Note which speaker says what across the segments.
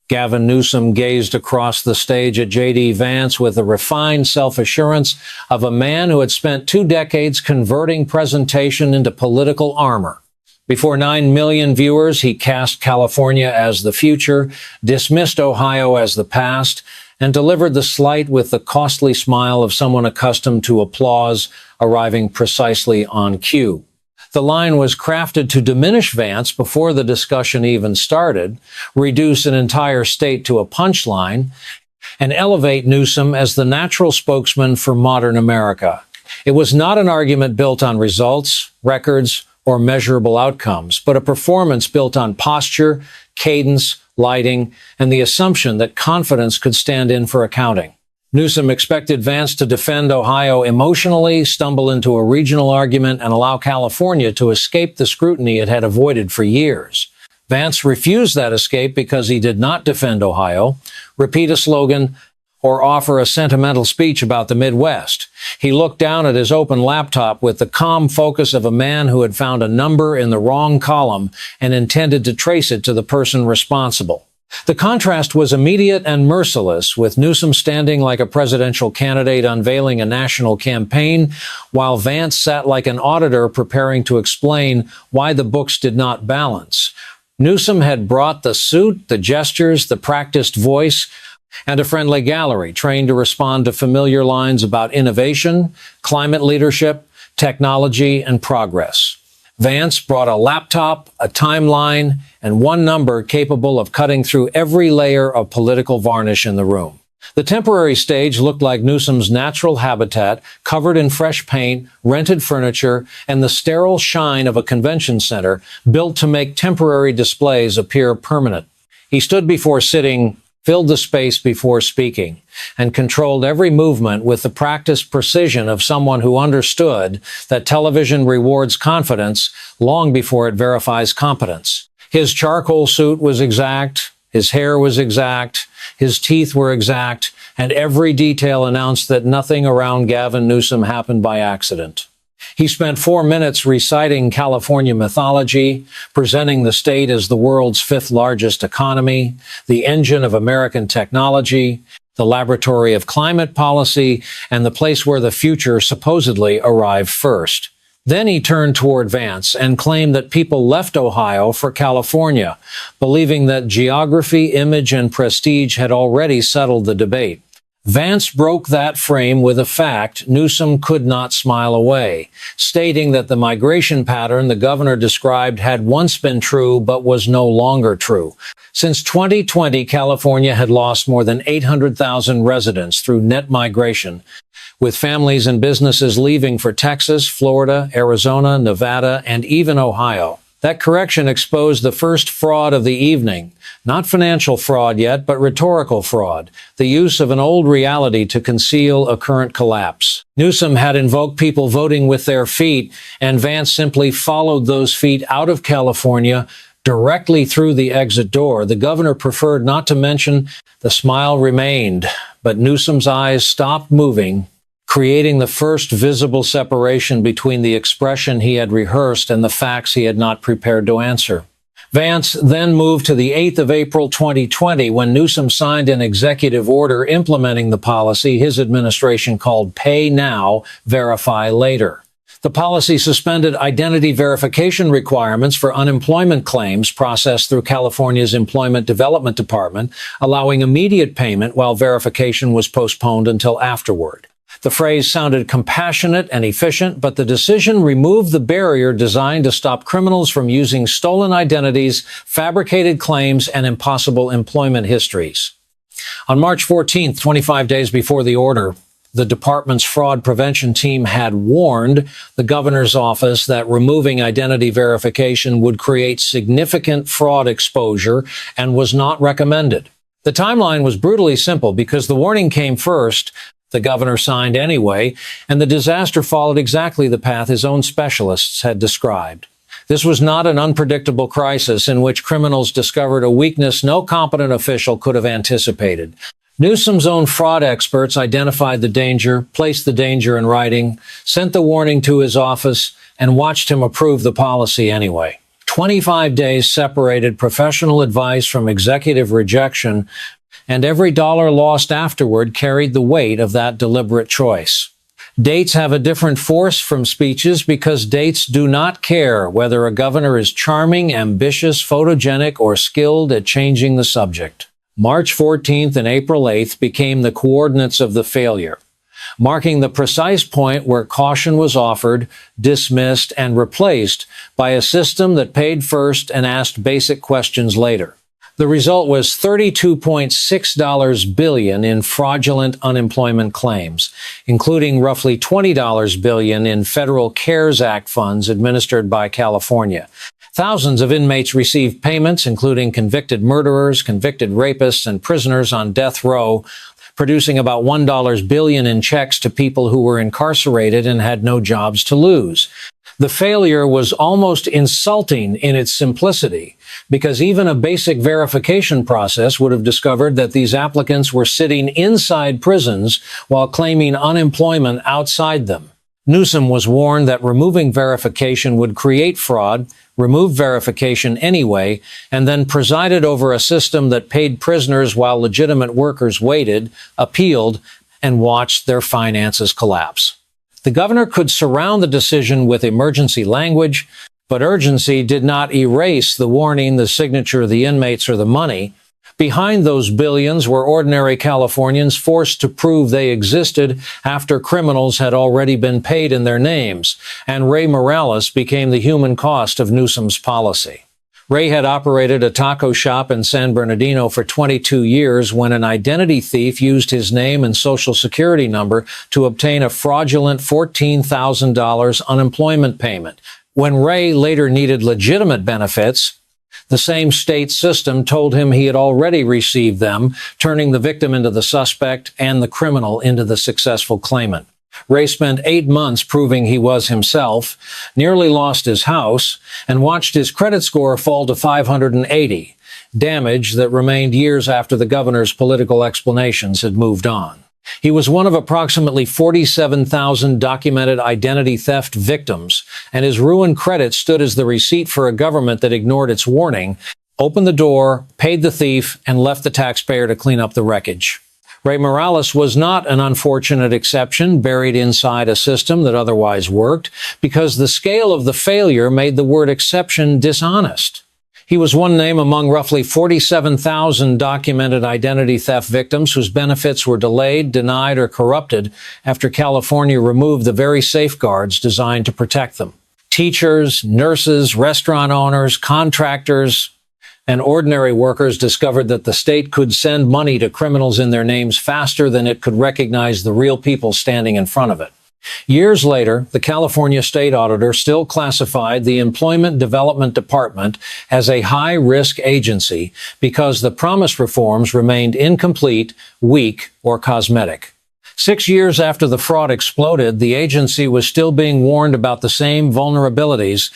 Speaker 1: Gavin Newsom gazed across the stage at JD Vance with the refined self-assurance of a man who had spent 2 decades converting presentation into political armor. Before 9 million viewers, he cast California as the future, dismissed Ohio as the past, and delivered the slight with the costly smile of someone accustomed to applause, arriving precisely on cue. The line was crafted to diminish Vance before the discussion even started, reduce an entire state to a punchline, and elevate Newsom as the natural spokesman for modern America. It was not an argument built on results, records, or measurable outcomes, but a performance built on posture, cadence, lighting, and the assumption that confidence could stand in for accounting. Newsom expected Vance to defend Ohio emotionally, stumble into a regional argument, and allow California to escape the scrutiny it had avoided for years. Vance refused that escape because he did not defend Ohio, repeat a slogan, or offer a sentimental speech about the Midwest. He looked down at his open laptop with the calm focus of a man who had found a number in the wrong column and intended to trace it to the person responsible. The contrast was immediate and merciless, with Newsom standing like a presidential candidate unveiling a national campaign, while Vance sat like an auditor preparing to explain why the books did not balance. Newsom had brought the suit, the gestures, the practiced voice, and a friendly gallery trained to respond to familiar lines about innovation, climate leadership, technology, and progress. Vance brought a laptop, a timeline, and one number capable of cutting through every layer of political varnish in the room. The temporary stage looked like Newsom's natural habitat, covered in fresh paint, rented furniture, and the sterile shine of a convention center built to make temporary displays appear permanent. He stood before sitting, filled the space before speaking, and controlled every movement with the practiced precision of someone who understood that television rewards confidence long before it verifies competence. His charcoal suit was exact, his hair was exact, his teeth were exact, and every detail announced that nothing around Gavin Newsom happened by accident. He spent 4 minutes reciting California mythology, presenting the state as the world's 5th largest economy, the engine of American technology, the laboratory of climate policy, and the place where the future supposedly arrived first. Then he turned toward Vance and claimed that people left Ohio for California, believing that geography, image, and prestige had already settled the debate. Vance broke that frame with a fact Newsom could not smile away, stating that the migration pattern the governor described had once been true but was no longer true. Since 2020, California had lost more than 800,000 residents through net migration, with families and businesses leaving for Texas, Florida, Arizona, Nevada, and even Ohio. That correction exposed the first fraud of the evening. Not financial fraud yet, but rhetorical fraud. The use of an old reality to conceal a current collapse. Newsom had invoked people voting with their feet, and Vance simply followed those feet out of California directly through the exit door. The governor preferred not to mention the smile remained, but Newsom's eyes stopped moving, creating the first visible separation between the expression he had rehearsed and the facts he had not prepared to answer. Vance then moved to the 8th of April 2020 when Newsom signed an executive order implementing the policy his administration called Pay Now, Verify Later. The policy suspended identity verification requirements for unemployment claims processed through California's Employment Development Department, allowing immediate payment while verification was postponed until afterward. The phrase sounded compassionate and efficient, but the decision removed the barrier designed to stop criminals from using stolen identities, fabricated claims, and impossible employment histories. On March 14th, 25 days before the order, the department's fraud prevention team had warned the governor's office that removing identity verification would create significant fraud exposure and was not recommended. The timeline was brutally simple because the warning came first. The governor signed anyway, and the disaster followed exactly the path his own specialists had described. This was not an unpredictable crisis in which criminals discovered a weakness no competent official could have anticipated. Newsom's own fraud experts identified the danger, placed the danger in writing, sent the warning to his office, and watched him approve the policy anyway. 25 days separated professional advice from executive rejection, and every dollar lost afterward carried the weight of that deliberate choice. Dates have a different force from speeches because dates do not care whether a governor is charming, ambitious, photogenic, or skilled at changing the subject. March 14th and April 8th became the coordinates of the failure, marking the precise point where caution was offered, dismissed, and replaced by a system that paid first and asked basic questions later. The result was $32.6 billion in fraudulent unemployment claims, including roughly $20 billion in federal CARES Act funds administered by California. Thousands of inmates received payments, including convicted murderers, convicted rapists, and prisoners on death row, producing about $1 billion in checks to people who were incarcerated and had no jobs to lose. The failure was almost insulting in its simplicity, because even a basic verification process would have discovered that these applicants were sitting inside prisons while claiming unemployment outside them. Newsom was warned that removing verification would create fraud, removed verification anyway, and then presided over a system that paid prisoners while legitimate workers waited, appealed, and watched their finances collapse. The governor could surround the decision with emergency language, but urgency did not erase the warning, the signature of the inmates, or the money. Behind those billions were ordinary Californians forced to prove they existed after criminals had already been paid in their names, and Ray Morales became the human cost of Newsom's policy. Ray had operated a taco shop in San Bernardino for 22 years when an identity thief used his name and social security number to obtain a fraudulent $14,000 unemployment payment. When Ray later needed legitimate benefits, the same state system told him he had already received them, turning the victim into the suspect and the criminal into the successful claimant. Ray spent 8 months proving he was himself, nearly lost his house, and watched his credit score fall to 580, damage that remained years after the governor's political explanations had moved on. He was one of approximately 47,000 documented identity theft victims, and his ruined credit stood as the receipt for a government that ignored its warning, opened the door, paid the thief, and left the taxpayer to clean up the wreckage. Ray Morales was not an unfortunate exception buried inside a system that otherwise worked, because the scale of the failure made the word exception dishonest. He was one name among roughly 47,000 documented identity theft victims whose benefits were delayed, denied, or corrupted after California removed the very safeguards designed to protect them. Teachers, nurses, restaurant owners, contractors, and ordinary workers discovered that the state could send money to criminals in their names faster than it could recognize the real people standing in front of it. Years later, the California state auditor still classified the Employment Development Department as a high-risk agency because the promised reforms remained incomplete, weak, or cosmetic. 6 years after the fraud exploded, the agency was still being warned about the same vulnerabilities,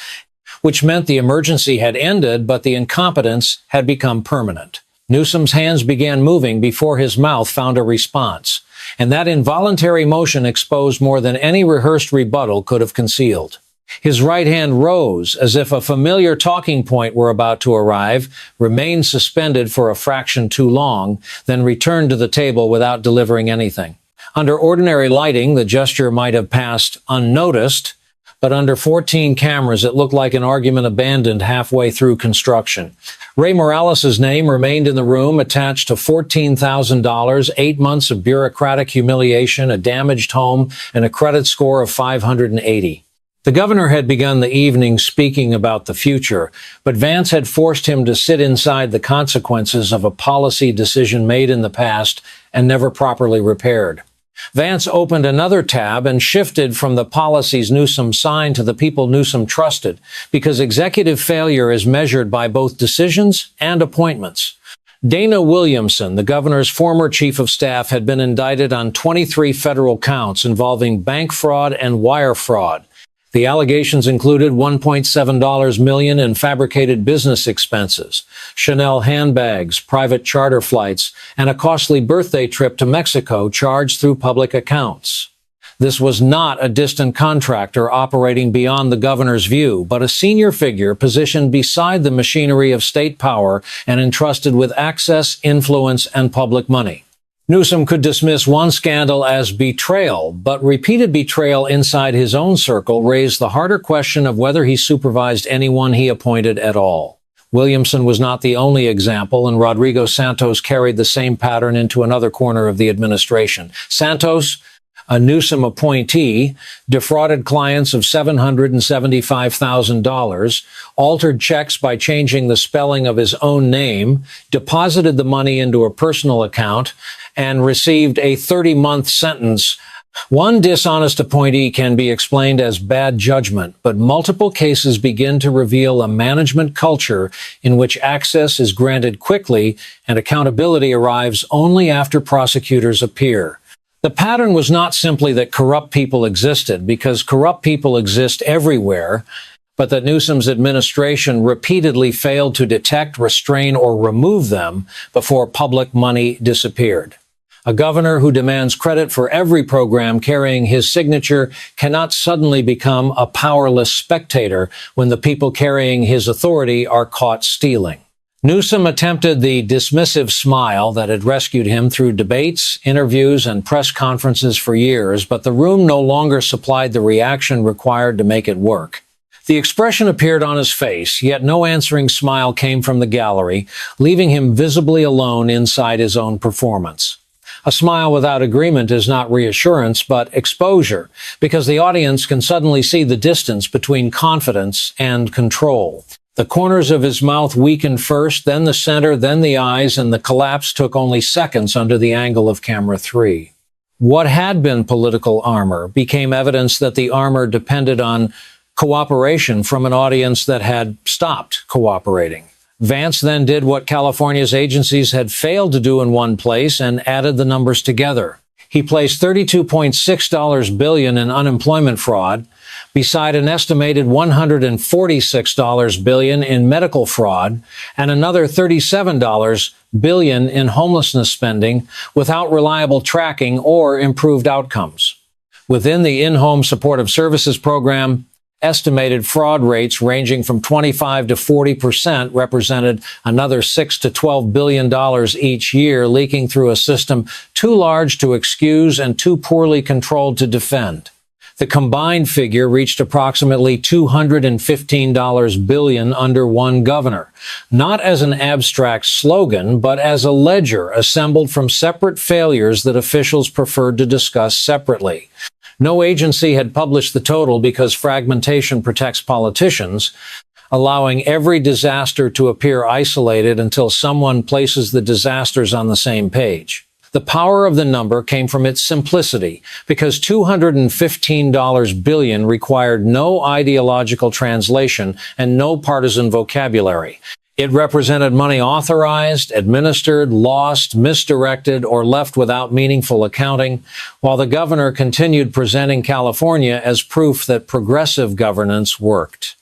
Speaker 1: which meant the emergency had ended, but the incompetence had become permanent. Newsom's hands began moving before his mouth found a response, and that involuntary motion exposed more than any rehearsed rebuttal could have concealed. His right hand rose as if a familiar talking point were about to arrive, remained suspended for a fraction too long, then returned to the table without delivering anything. Under ordinary lighting, the gesture might have passed unnoticed, but under 14 cameras, it looked like an argument abandoned halfway through construction. Ray Morales' name remained in the room, attached to $14,000, 8 months of bureaucratic humiliation, a damaged home, and a credit score of 580. The governor had begun the evening speaking about the future, but Vance had forced him to sit inside the consequences of a policy decision made in the past and never properly repaired. Vance opened another tab and shifted from the policies Newsom signed to the people Newsom trusted, because executive failure is measured by both decisions and appointments. Dana Williamson, the governor's former chief of staff, had been indicted on 23 federal counts involving bank fraud and wire fraud. The allegations included $1.7 million in fabricated business expenses, Chanel handbags, private charter flights, and a costly birthday trip to Mexico charged through public accounts. This was not a distant contractor operating beyond the governor's view, but a senior figure positioned beside the machinery of state power and entrusted with access, influence, and public money. Newsom could dismiss one scandal as betrayal, but repeated betrayal inside his own circle raised the harder question of whether he supervised anyone he appointed at all. Williamson was not the only example, and Rodrigo Santos carried the same pattern into another corner of the administration. Santos, a Newsom appointee, defrauded clients of $775,000, altered checks by changing the spelling of his own name, deposited the money into a personal account, and received a 30-month sentence. One dishonest appointee can be explained as bad judgment, but multiple cases begin to reveal a management culture in which access is granted quickly and accountability arrives only after prosecutors appear. The pattern was not simply that corrupt people existed, because corrupt people exist everywhere, but that Newsom's administration repeatedly failed to detect, restrain, or remove them before public money disappeared. A governor who demands credit for every program carrying his signature cannot suddenly become a powerless spectator when the people carrying his authority are caught stealing. Newsom attempted the dismissive smile that had rescued him through debates, interviews, and press conferences for years, but the room no longer supplied the reaction required to make it work. The expression appeared on his face, yet no answering smile came from the gallery, leaving him visibly alone inside his own performance. A smile without agreement is not reassurance, but exposure, because the audience can suddenly see the distance between confidence and control. The corners of his mouth weakened first, then the center, then the eyes, and the collapse took only seconds under the angle of camera 3. What had been political armor became evidence that the armor depended on cooperation from an audience that had stopped cooperating. Vance then did what California's agencies had failed to do in one place and added the numbers together. He placed $32.6 billion in unemployment fraud beside an estimated $146 billion in medical fraud and another $37 billion in homelessness spending without reliable tracking or improved outcomes. Within the in-home supportive services program, estimated fraud rates ranging from 25 to 40% represented another $6 to $12 billion each year, leaking through a system too large to excuse and too poorly controlled to defend. The combined figure reached approximately $215 billion under one governor, not as an abstract slogan, but as a ledger assembled from separate failures that officials preferred to discuss separately. No agency had published the total because fragmentation protects politicians, allowing every disaster to appear isolated until someone places the disasters on the same page. The power of the number came from its simplicity, because $215 billion required no ideological translation and no partisan vocabulary. It represented money authorized, administered, lost, misdirected, or left without meaningful accounting, while the governor continued presenting California as proof that progressive governance worked.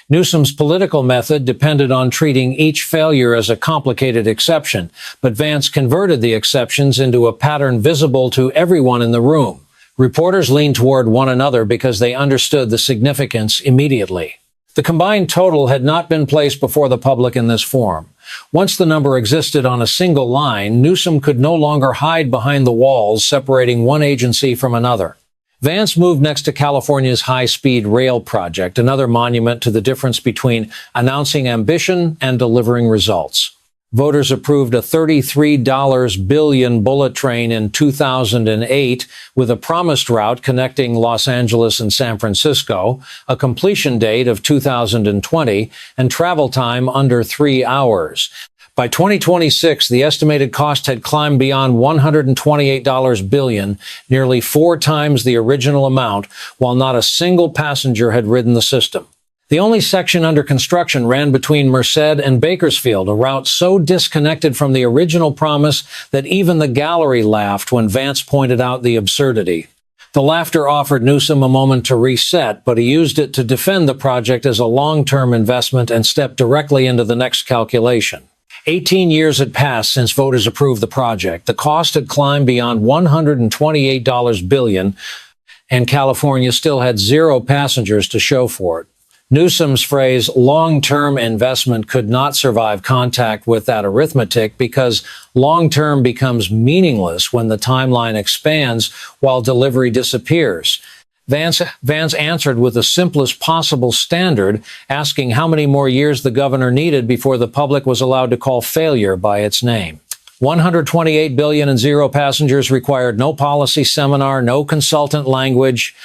Speaker 1: Newsom's political method depended on treating each failure as a complicated exception, but Vance converted the exceptions into a pattern visible to everyone in the room. Reporters leaned toward one another because they understood the significance immediately. The combined total had not been placed before the public in this form. Once the number existed on a single line, Newsom could no longer hide behind the walls separating one agency from another. Vance moved next to California's high-speed rail project, another monument to the difference between announcing ambition and delivering results. Voters approved a $33 billion bullet train in 2008 with a promised route connecting Los Angeles and San Francisco, a completion date of 2020, and travel time under 3 hours. By 2026, the estimated cost had climbed beyond $128 billion, nearly 4 times the original amount, while not a single passenger had ridden the system. The only section under construction ran between Merced and Bakersfield, a route so disconnected from the original promise that even the gallery laughed when Vance pointed out the absurdity. The laughter offered Newsom a moment to reset, but he used it to defend the project as a long-term investment and stepped directly into the next calculation. 18 years had passed since voters approved the project. The cost had climbed beyond $128 billion, and California still had 0 passengers to show for it. Newsom's phrase, long-term investment, could not survive contact with that arithmetic because long-term becomes meaningless when the timeline expands while delivery disappears. Vance answered with the simplest possible standard, asking how many more years the governor needed before the public was allowed to call failure by its name. $128 billion and 0 passengers required no policy seminar, no consultant language,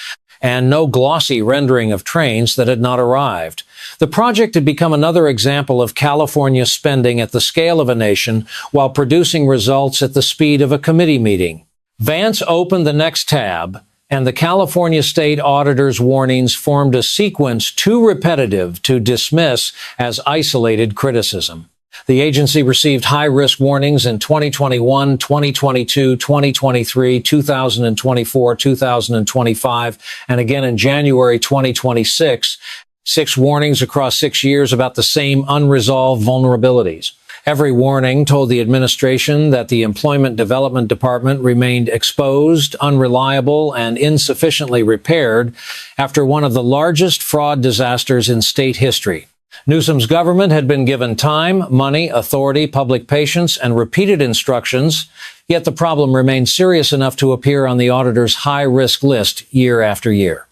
Speaker 1: and no glossy rendering of trains that had not arrived. The project had become another example of California spending at the scale of a nation while producing results at the speed of a committee meeting. Vance opened the next tab, and the California State Auditor's warnings formed a sequence too repetitive to dismiss as isolated criticism. The agency received high-risk warnings in 2021, 2022, 2023, 2024, 2025, and again in January 2026. 6 warnings across 6 years about the same unresolved vulnerabilities. Every warning told the administration that the Employment Development Department remained exposed, unreliable, and insufficiently repaired after one of the largest fraud disasters in state history. Newsom's government had been given time, money, authority, public patience, and repeated instructions, yet the problem remained serious enough to appear on the auditor's high-risk list year after year.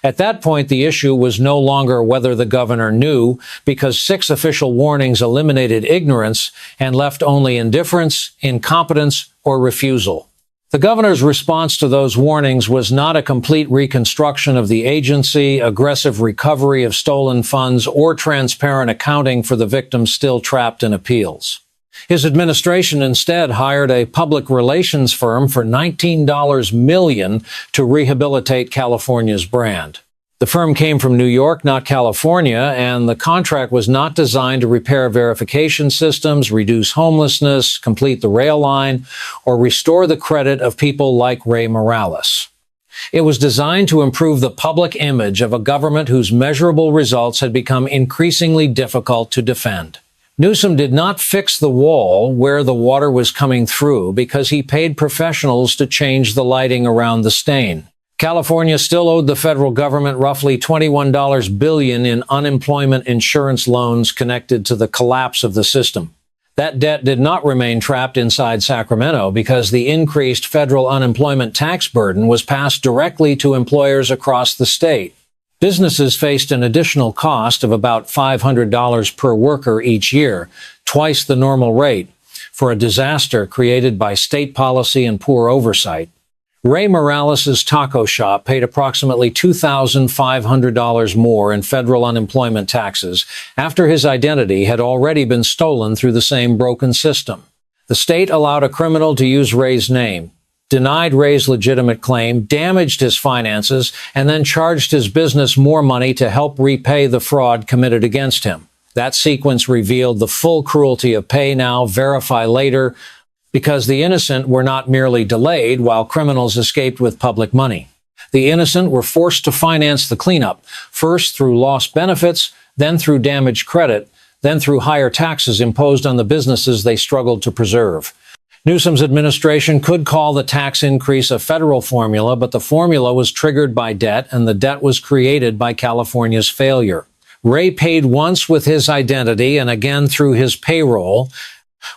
Speaker 1: At that point, the issue was no longer whether the governor knew, because 6 official warnings eliminated ignorance and left only indifference, incompetence, or refusal. The governor's response to those warnings was not a complete reconstruction of the agency, aggressive recovery of stolen funds, or transparent accounting for the victims still trapped in appeals. His administration instead hired a public relations firm for $19 million to rehabilitate California's brand. The firm came from New York, not California, and the contract was not designed to repair verification systems, reduce homelessness, complete the rail line, or restore the credit of people like Ray Morales. It was designed to improve the public image of a government whose measurable results had become increasingly difficult to defend. Newsom did not fix the wall where the water was coming through because he paid professionals to change the lighting around the stain. California still owed the federal government roughly $21 billion in unemployment insurance loans connected to the collapse of the system. That debt did not remain trapped inside Sacramento because the increased federal unemployment tax burden was passed directly to employers across the state. Businesses faced an additional cost of about $500 per worker each year, twice the normal rate, for a disaster created by state policy and poor oversight. Ray Morales' taco shop paid approximately $2,500 more in federal unemployment taxes after his identity had already been stolen through the same broken system. The state allowed a criminal to use Ray's name, denied Ray's legitimate claim, damaged his finances, and then charged his business more money to help repay the fraud committed against him. That sequence revealed the full cruelty of pay now, verify later, because the innocent were not merely delayed while criminals escaped with public money. The innocent were forced to finance the cleanup, first through lost benefits, then through damaged credit, then through higher taxes imposed on the businesses they struggled to preserve. Newsom's administration could call the tax increase a federal formula, but the formula was triggered by debt, and the debt was created by California's failure. Ray paid once with his identity and again through his payroll,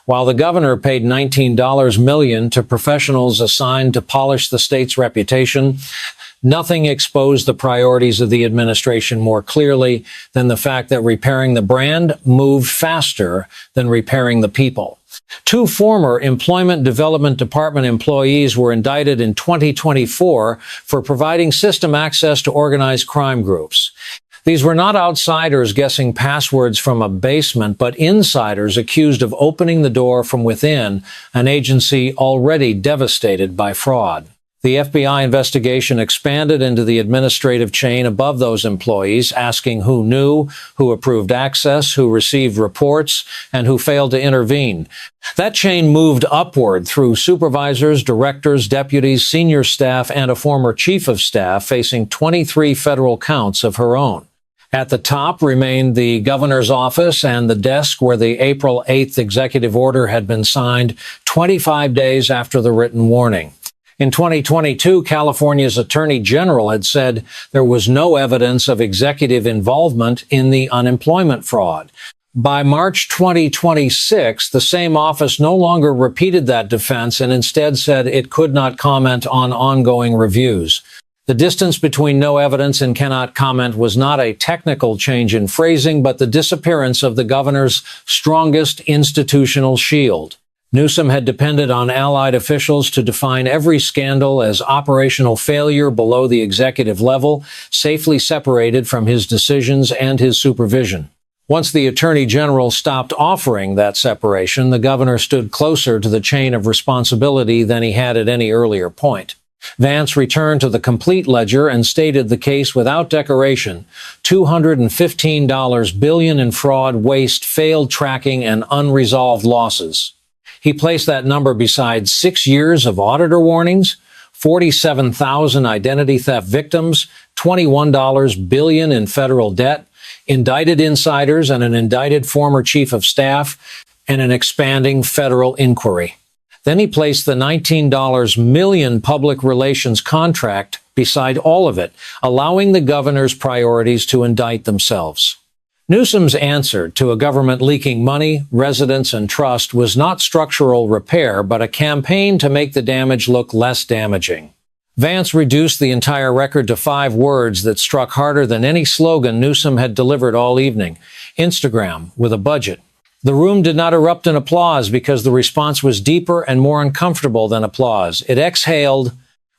Speaker 1: while the governor paid $19 million to professionals assigned to polish the state's reputation. Nothing exposed the priorities of the administration more clearly than the fact that repairing the brand moved faster than repairing the people. 2 former Employment Development Department employees were indicted in 2024 for providing system access to organized crime groups. These were not outsiders guessing passwords from a basement, but insiders accused of opening the door from within an agency already devastated by fraud. The FBI investigation expanded into the administrative chain above those employees, asking who knew, who approved access, who received reports, and who failed to intervene. That chain moved upward through supervisors, directors, deputies, senior staff, and a former chief of staff facing 23 federal counts of her own. At the top remained the governor's office and the desk where the April 8th executive order had been signed 25 days after the written warning. In 2022, California's Attorney General had said there was no evidence of executive involvement in the unemployment fraud. By March 2026, the same office no longer repeated that defense and instead said it could not comment on ongoing reviews. The distance between no evidence and cannot comment was not a technical change in phrasing, but the disappearance of the governor's strongest institutional shield. Newsom had depended on allied officials to define every scandal as operational failure below the executive level, safely separated from his decisions and his supervision. Once the Attorney General stopped offering that separation, the governor stood closer to the chain of responsibility than he had at any earlier point. Vance returned to the complete ledger and stated the case without decoration: $215 billion in fraud, waste, failed tracking, and unresolved losses. He placed that number beside 6 years of auditor warnings, 47,000 identity theft victims, $21 billion in federal debt, indicted insiders and an indicted former chief of staff, and an expanding federal inquiry. Then he placed the $19 million public relations contract beside all of it, allowing the governor's priorities to indict themselves. Newsom's answer to a government leaking money, residents, and trust was not structural repair, but a campaign to make the damage look less damaging. Vance reduced the entire record to 5 words that struck harder than any slogan Newsom had delivered all evening: Instagram with a budget. The room did not erupt in applause because the response was deeper and more uncomfortable than applause. It exhaled,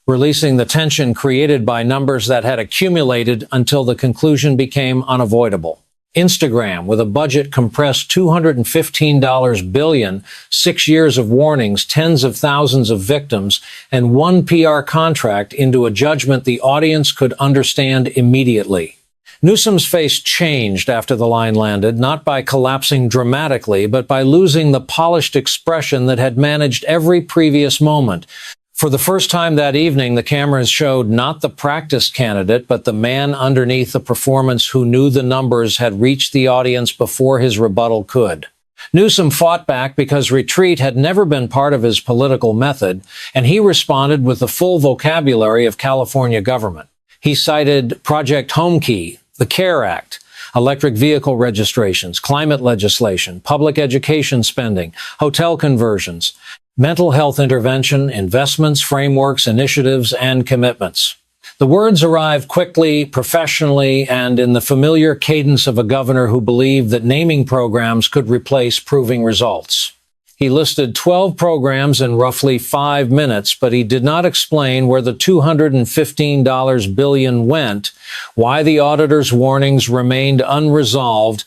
Speaker 1: releasing the tension created by numbers that had accumulated until the conclusion became unavoidable. Instagram with a budget compressed $215 billion, 6 years of warnings, tens of thousands of victims, and one PR contract into a judgment the audience could understand immediately. Newsom's face changed after the line landed, not by collapsing dramatically, but by losing the polished expression that had managed every previous moment. For the first time that evening, the cameras showed not the practiced candidate, but the man underneath the performance who knew the numbers had reached the audience before his rebuttal could. Newsom fought back because retreat had never been part of his political method, and he responded with the full vocabulary of California government. He cited Project Homekey, the CARE Act, electric vehicle registrations, climate legislation, public education spending, hotel conversions, mental health intervention, investments, frameworks, initiatives, and commitments. The words arrived quickly, professionally, and in the familiar cadence of a governor who believed that naming programs could replace proving results. He listed 12 programs in roughly 5 minutes, but he did not explain where the $215 billion went, why the auditor's warnings remained unresolved,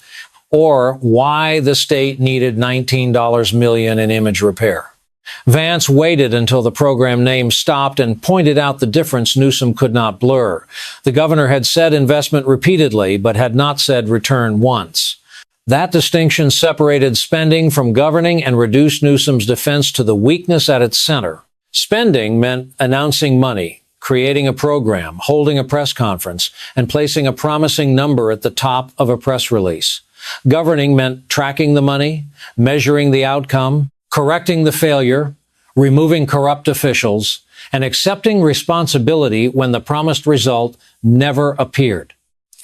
Speaker 1: or why the state needed $19 million in image repair. Vance waited until the program name stopped and pointed out the difference Newsom could not blur. The governor had said investment repeatedly, but had not said return once. That distinction separated spending from governing and reduced Newsom's defense to the weakness at its center. Spending meant announcing money, creating a program, holding a press conference, and placing a promising number at the top of a press release. Governing meant tracking the money, measuring the outcome, correcting the failure, removing corrupt officials, and accepting responsibility when the promised result never appeared.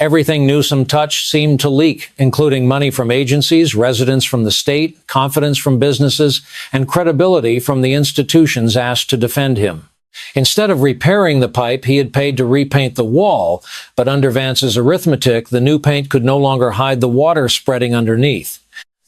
Speaker 1: Everything Newsom touched seemed to leak, including money from agencies, residents from the state, confidence from businesses, and credibility from the institutions asked to defend him. Instead of repairing the pipe, he had paid to repaint the wall, but under Vance's arithmetic, the new paint could no longer hide the water spreading underneath.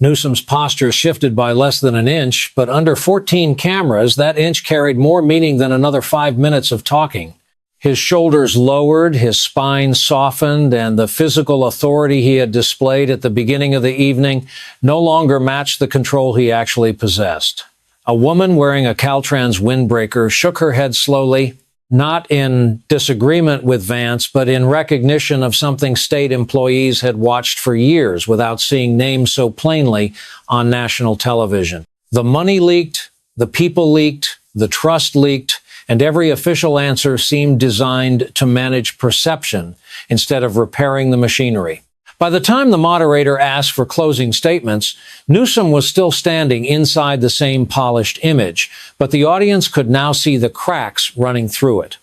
Speaker 1: Newsom's posture shifted by less than an inch, but under 14 cameras, that inch carried more meaning than another 5 minutes of talking. His shoulders lowered, his spine softened, and the physical authority he had displayed at the beginning of the evening no longer matched the control he actually possessed. A woman wearing a Caltrans windbreaker shook her head slowly, not in disagreement with Vance, but in recognition of something state employees had watched for years without seeing names so plainly on national television. The money leaked, the people leaked, the trust leaked, and every official answer seemed designed to manage perception instead of repairing the machinery. By the time the moderator asked for closing statements, Newsom was still standing inside the same polished image, but the audience could now see the cracks running through it.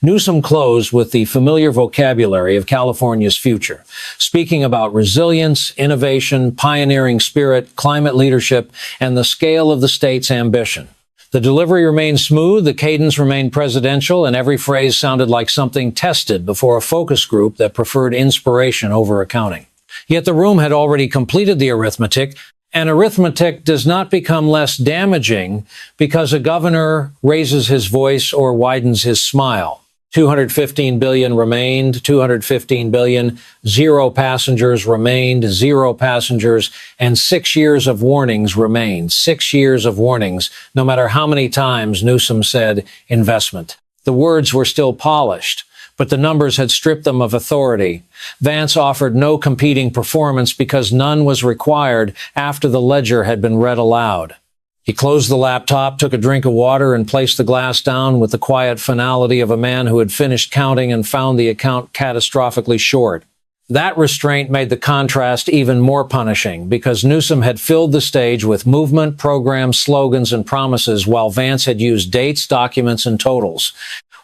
Speaker 1: Newsom closed with the familiar vocabulary of California's future, speaking about resilience, innovation, pioneering spirit, climate leadership, and the scale of the state's ambition. The delivery remained smooth, the cadence remained presidential, and every phrase sounded like something tested before a focus group that preferred inspiration over accounting. Yet the room had already completed the arithmetic, and arithmetic does not become less damaging because a governor raises his voice or widens his smile. 215 billion remained, 215 billion, 0 passengers remained, 0 passengers, and 6 years of warnings remained. 6 years of warnings, no matter how many times Newsom said investment. The words were still polished, but the numbers had stripped them of authority. Vance offered no competing performance because none was required after the ledger had been read aloud. He closed the laptop, took a drink of water, and placed the glass down with the quiet finality of a man who had finished counting and found the account catastrophically short. That restraint made the contrast even more punishing because Newsom had filled the stage with movement, programs, slogans, and promises while Vance had used dates, documents, and totals.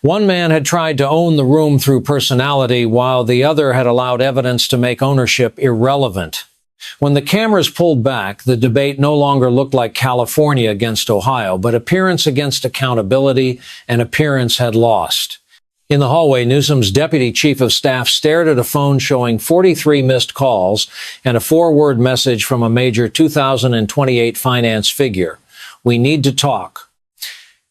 Speaker 1: One man had tried to own the room through personality while the other had allowed evidence to make ownership irrelevant. When the cameras pulled back, the debate no longer looked like California against Ohio, but appearance against accountability, and appearance had lost. In the hallway, Newsom's deputy chief of staff stared at a phone showing 43 missed calls and a 4-word message from a major 2028 finance figure. We need to talk.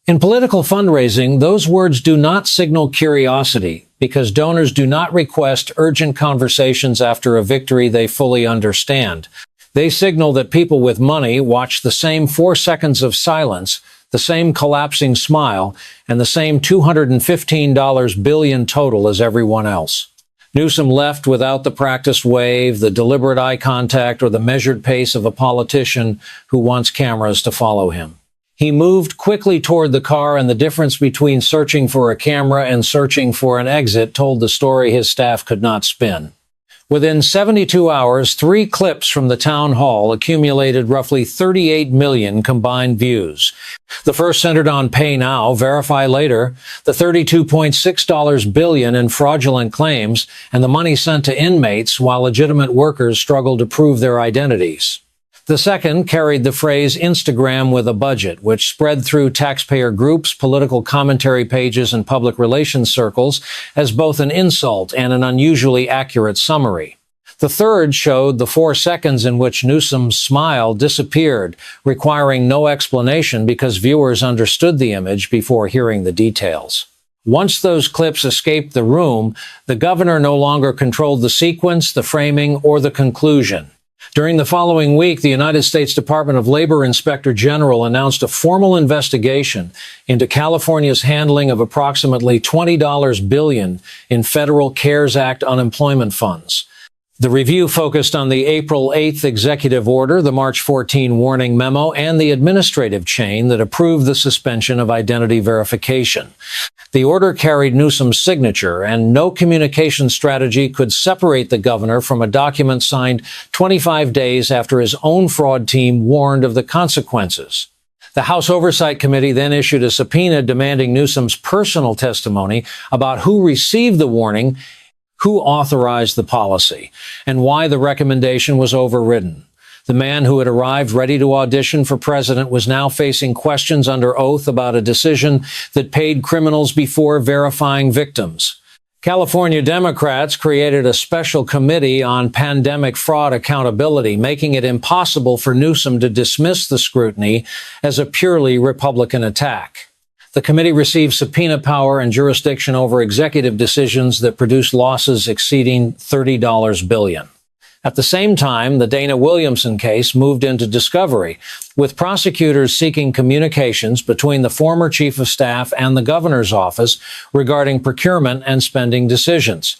Speaker 1: In political fundraising, those words do not signal curiosity because donors do not request urgent conversations after a victory they fully understand. They signal that people with money watch the same 4 seconds of silence, the same collapsing smile, and the same $215 billion total as everyone else. Newsom left without the practiced wave, the deliberate eye contact, or the measured pace of a politician who wants cameras to follow him. He moved quickly toward the car, and the difference between searching for a camera and searching for an exit told the story his staff could not spin. Within 72 hours, 3 clips from the town hall accumulated roughly 38 million combined views. The first centered on pay now, verify later, the $32.6 billion in fraudulent claims, and the money sent to inmates while legitimate workers struggled to prove their identities. The second carried the phrase Instagram with a budget, which spread through taxpayer groups, political commentary pages, and public relations circles as both an insult and an unusually accurate summary. The third showed the 4 seconds in which Newsom's smile disappeared, requiring no explanation because viewers understood the image before hearing the details. Once those clips escaped the room, the governor no longer controlled the sequence, the framing, or the conclusion. During the following week, the United States Department of Labor Inspector General announced a formal investigation into California's handling of approximately $20 billion in federal CARES Act unemployment funds. The review focused on the April 8th executive order, the March 14 warning memo, and the administrative chain that approved the suspension of identity verification. The order carried Newsom's signature, and no communication strategy could separate the governor from a document signed 25 days after his own fraud team warned of the consequences. The House Oversight Committee then issued a subpoena demanding Newsom's personal testimony about who received the warning, who authorized the policy, and why the recommendation was overridden. The man who had arrived ready to audition for president was now facing questions under oath about a decision that paid criminals before verifying victims. California Democrats created a special committee on pandemic fraud accountability, making it impossible for Newsom to dismiss the scrutiny as a purely Republican attack. The committee received subpoena power and jurisdiction over executive decisions that produced losses exceeding $30 billion. At the same time, the Dana Williamson case moved into discovery, with prosecutors seeking communications between the former chief of staff and the governor's office regarding procurement and spending decisions.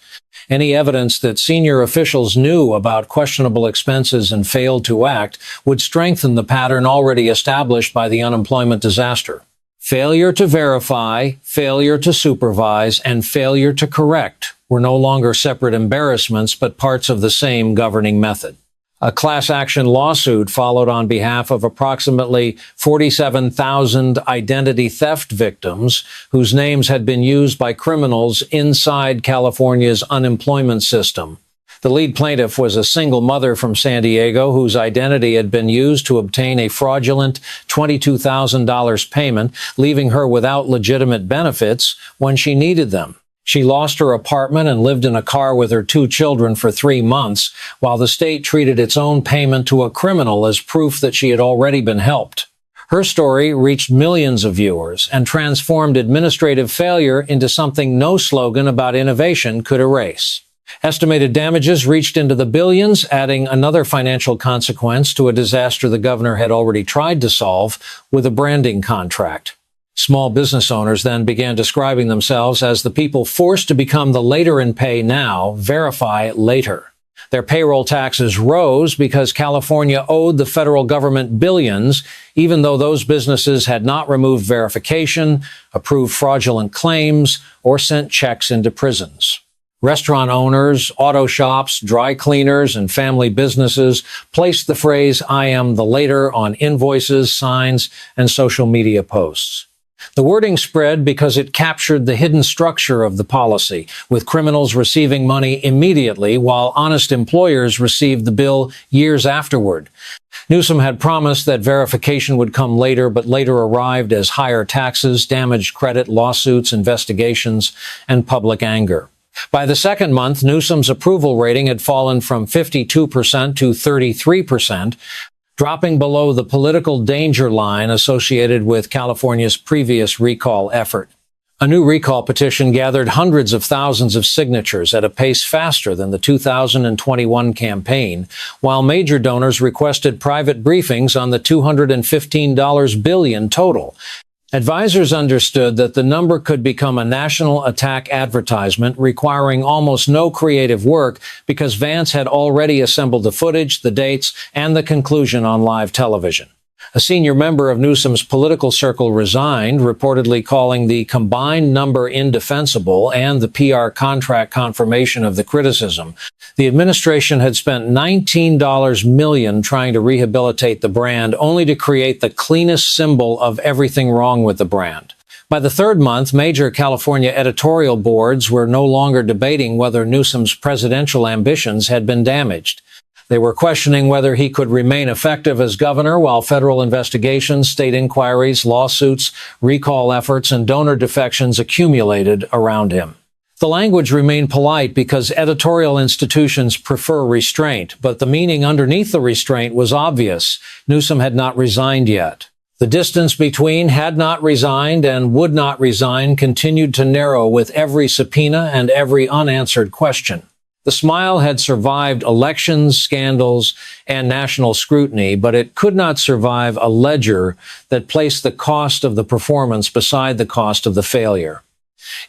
Speaker 1: Any evidence that senior officials knew about questionable expenses and failed to act would strengthen the pattern already established by the unemployment disaster. Failure to verify, failure to supervise, and failure to correct were no longer separate embarrassments, but parts of the same governing method. A class action lawsuit followed on behalf of approximately 47,000 identity theft victims whose names had been used by criminals inside California's unemployment system. The lead plaintiff was a single mother from San Diego whose identity had been used to obtain a fraudulent $22,000 payment, leaving her without legitimate benefits when she needed them. She lost her apartment and lived in a car with her 2 children for 3 months, while the state treated its own payment to a criminal as proof that she had already been helped. Her story reached millions of viewers and transformed administrative failure into something no slogan about innovation could erase. Estimated damages reached into the billions, adding another financial consequence to a disaster the governor had already tried to solve with a branding contract. Small business owners then began describing themselves as the people forced to become the later in pay now, verify later. Their payroll taxes rose because California owed the federal government billions, even though those businesses had not removed verification, approved fraudulent claims, or sent checks into prisons. Restaurant owners, auto shops, dry cleaners, and family businesses placed the phrase, "I am the later," on invoices, signs, and social media posts. The wording spread because it captured the hidden structure of the policy, with criminals receiving money immediately while honest employers received the bill years afterward. Newsom had promised that verification would come later, but later arrived as higher taxes, damaged credit, lawsuits, investigations, and public anger. By the second month, Newsom's approval rating had fallen from 52% to 33%, dropping below the political danger line associated with California's previous recall effort. A new recall petition gathered hundreds of thousands of signatures at a pace faster than the 2021 campaign, while major donors requested private briefings on the $215 billion total. Advisors understood that the number could become a national attack advertisement requiring almost no creative work because Vance had already assembled the footage, the dates, and the conclusion on live television. A senior member of Newsom's political circle resigned, reportedly calling the combined number indefensible and the PR contract confirmation of the criticism. The administration had spent $19 million trying to rehabilitate the brand, only to create the cleanest symbol of everything wrong with the brand. By the third month, major California editorial boards were no longer debating whether Newsom's presidential ambitions had been damaged. They were questioning whether he could remain effective as governor while federal investigations, state inquiries, lawsuits, recall efforts, and donor defections accumulated around him. The language remained polite because editorial institutions prefer restraint, but the meaning underneath the restraint was obvious. Newsom had not resigned yet. The distance between had not resigned and would not resign continued to narrow with every subpoena and every unanswered question. The smile had survived elections, scandals, and national scrutiny, but it could not survive a ledger that placed the cost of the performance beside the cost of the failure.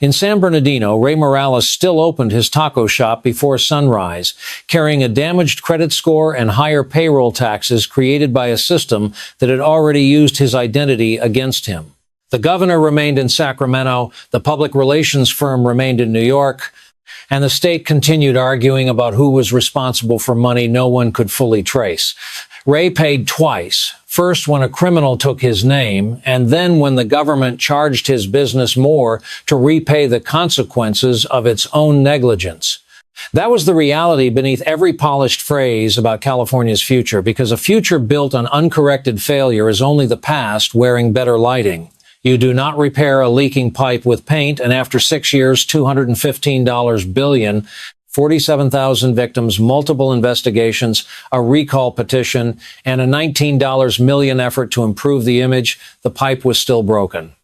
Speaker 1: In San Bernardino, Ray Morales still opened his taco shop before sunrise, carrying a damaged credit score and higher payroll taxes created by a system that had already used his identity against him. The governor remained in Sacramento, the public relations firm remained in New York, and the state continued arguing about who was responsible for money no one could fully trace. Ray paid twice, first when a criminal took his name, and then when the government charged his business more to repay the consequences of its own negligence. That was the reality beneath every polished phrase about California's future, because a future built on uncorrected failure is only the past wearing better lighting. You do not repair a leaking pipe with paint, and after 6 years, $215 billion, 47,000 victims, multiple investigations, a recall petition, and a $19 million effort to improve the image, the pipe was still broken.